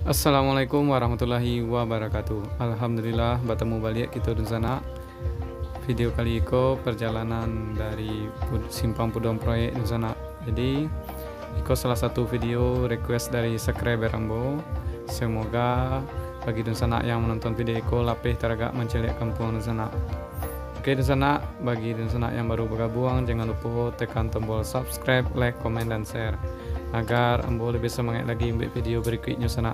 Assalamualaikum warahmatullahi wabarakatuh. Alhamdulillah bertemu balik kita di sana. Video kali ini perjalanan dari Simpang Pudong Proyek di sana. Jadi itu salah satu video request dari subscriber Rambo. Semoga bagi di sana yang menonton video itu lapih teragak mencelik kampung di sana. Oke di sana, bagi di sana yang baru bergabung jangan lupa tekan tombol subscribe, like, komen dan share agar Ambo lebih semangat lagi buat video berikutnya sana.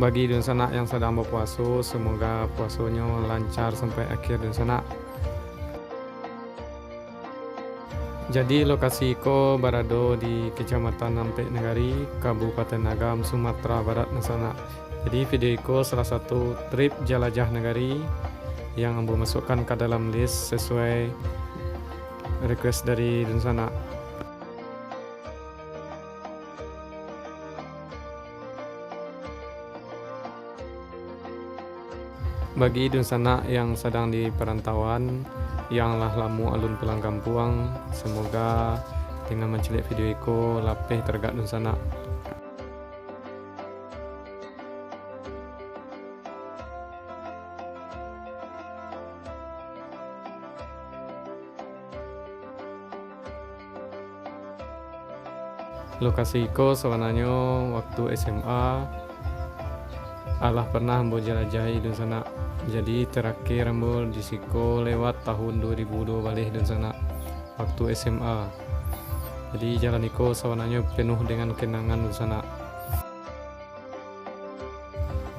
Bagi di sana yang sedang berpuasa, semoga puasanya lancar sampai akhir di sana. Jadi lokasi ko berada di Kecamatan Nampek Negari, Kabupaten Agam, Sumatera Barat di sana. Jadi video ko salah satu trip jelajah negari yang Ambo masukkan ke dalam list sesuai request dari sana. Bagi di sana yang sedang di perantauan, yang lah lamu alun pulang kampung, semoga dengan mencelik video itu lapih tergak di sana. Lokasi ko sebenarnya waktu SMA Allah pernah Ambo jelajahi di sana. Jadi terakhir Ambo di Siko lewat tahun 2002 balik di sana waktu SMA. Jadi jalan itu sebenarnya penuh dengan kenangan di sana.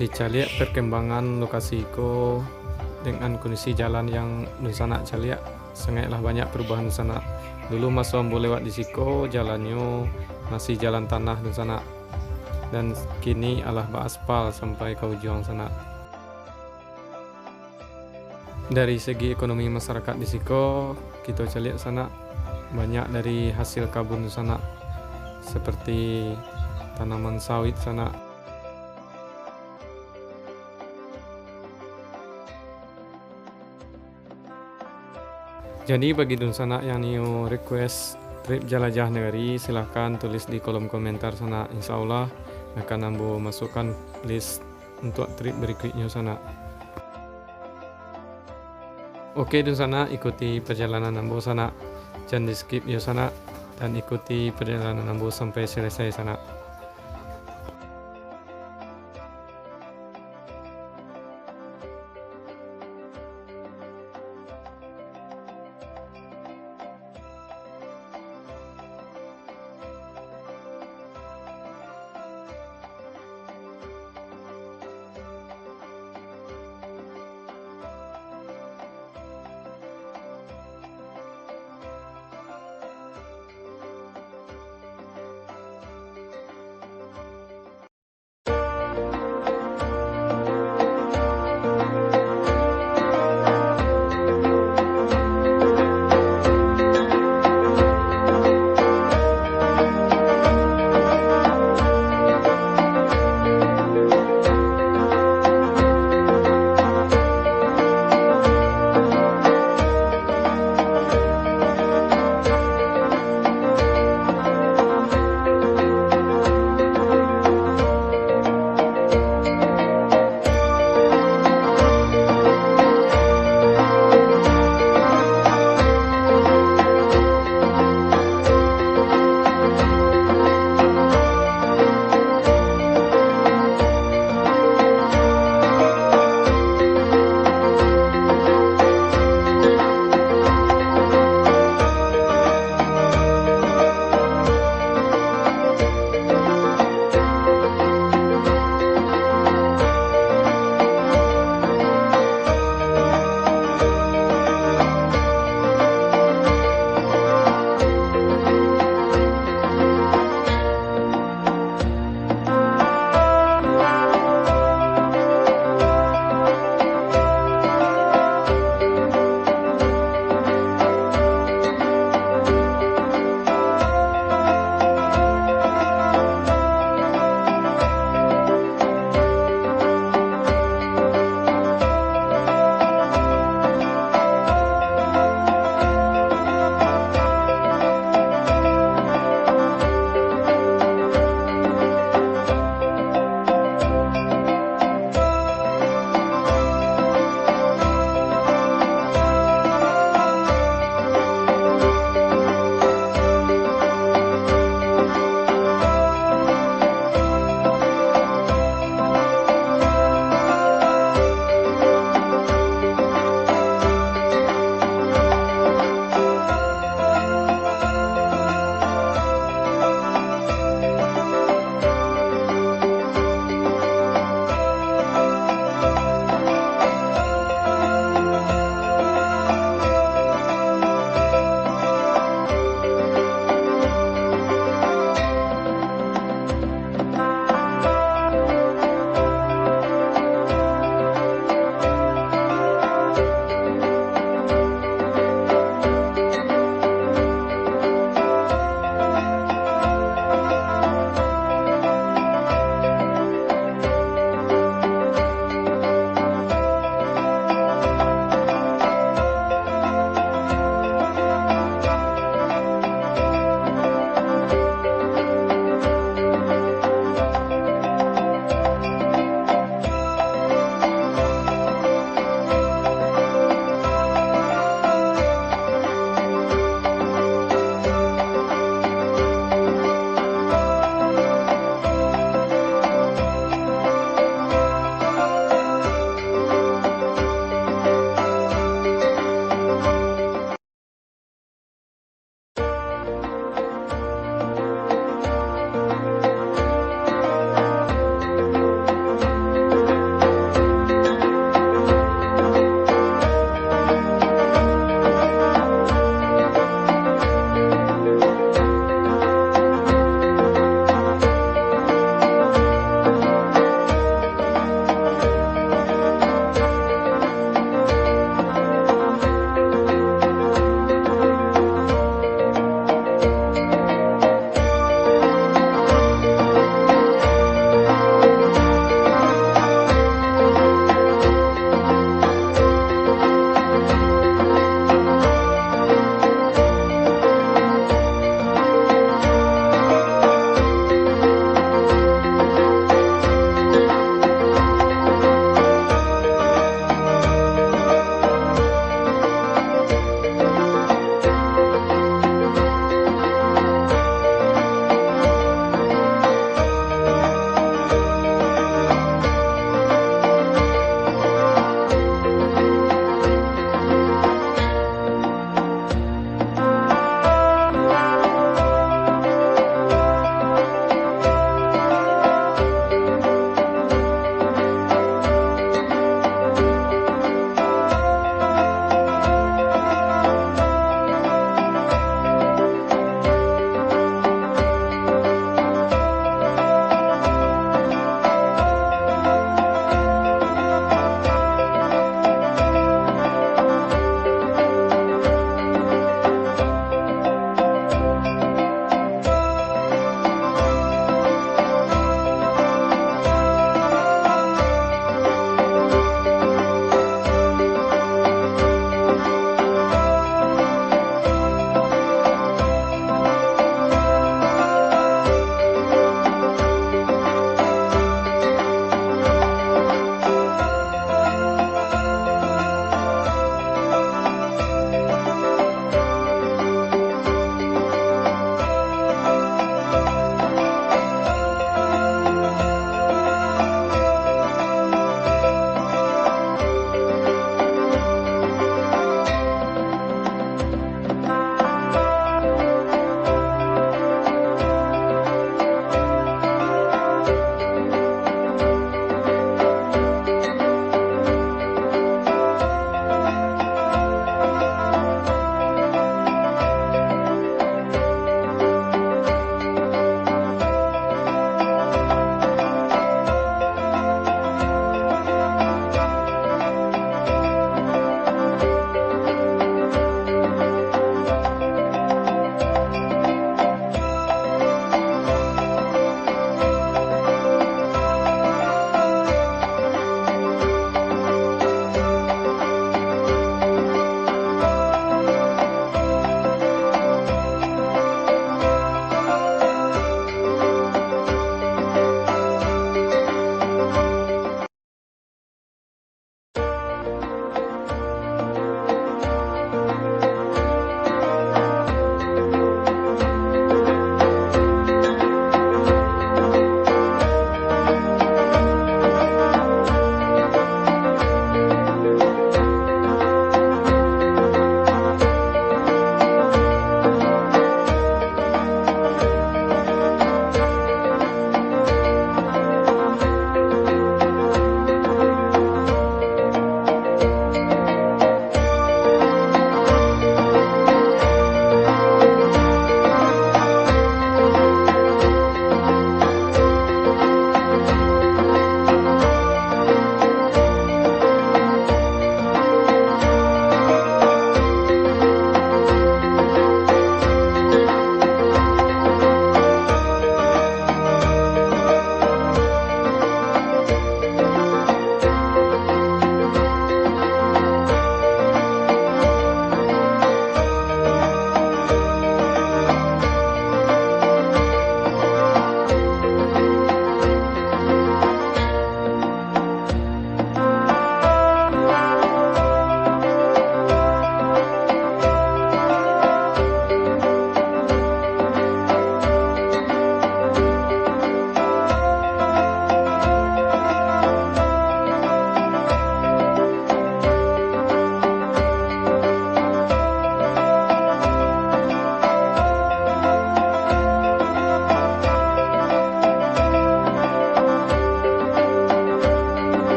Dicaliak perkembangan lokasi itu dengan kondisi jalan yang di sana caliak sangatlah banyak perubahan di sana. Dulu masa Ambo lewat di Siko jalannya masih jalan tanah di sana, dan kini alah beraspal sampai ke ujung sana. Dari segi ekonomi masyarakat di Siko, kita lihat sana banyak dari hasil kebun di sana, seperti tanaman sawit sana. Jadi bagi di sana yang new request trip jelajah negari, silahkan tulis di kolom komentar sana. Insya Allah akan Ambo masukkan list untuk trip berikutnya sana. Oke di sana ikuti perjalanan Ambo sana, jangan di skip ya sana, dan ikuti perjalanan Ambo sampai selesai sana.